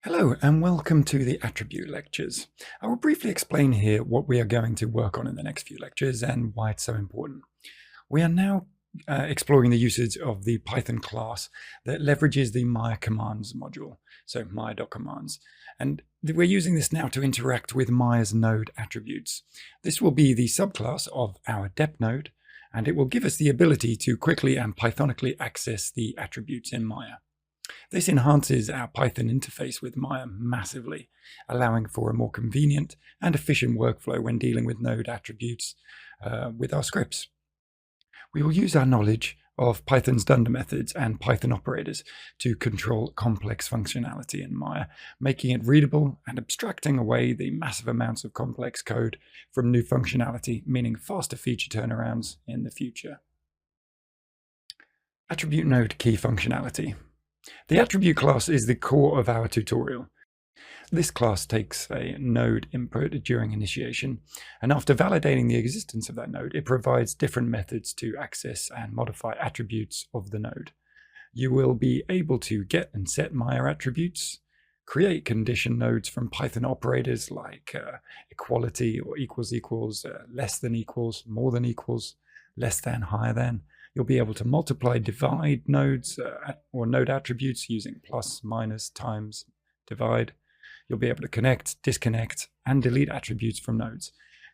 Hello and welcome to the attribute lectures. I will briefly explain here what we are going to work on in the next few lectures and why it's so important. We are now exploring the usage of the Python class that leverages the Maya commands module, so maya.commands. And we're using this now to interact with Maya's node attributes. This will be the subclass of our dep node, and it will give us the ability to quickly and Pythonically access the attributes in Maya. This enhances our Python interface with Maya massively, allowing for a more convenient and efficient workflow when dealing with node attributes with our scripts. We will use our knowledge of Python's dunder methods and Python operators to control complex functionality in Maya, making it readable and abstracting away the massive amounts of complex code from new functionality, meaning faster feature turnarounds in the future. Attribute node key functionality. The attribute class is the core of our tutorial. This class takes a node input during initiation, and after validating the existence of that node, it provides different methods to access and modify attributes of the node. You will be able to get and set Maya attributes, create condition nodes from Python operators like equality or equals, less than equals, more than equals, less than, higher than. You'll be able to multiply, divide nodes or node attributes using plus, minus, times, divide. You'll be able to connect, disconnect, and delete attributes from nodes.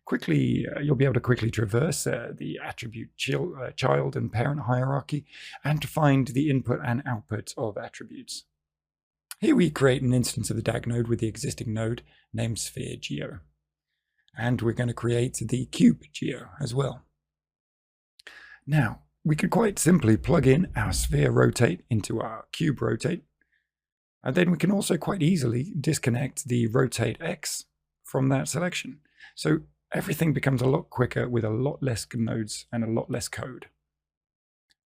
You'll be able to quickly traverse the attribute child and parent hierarchy and to find the input and output of attributes. Here we create an instance of the DAG node with the existing node named sphere geo. And we're going to create the cube geo as well. Now, we could quite simply plug in our sphere rotate into our cube rotate. And then we can also quite easily disconnect the rotate X from that selection. So everything becomes a lot quicker with a lot less nodes and a lot less code.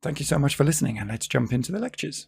Thank you so much for listening, and let's jump into the lectures.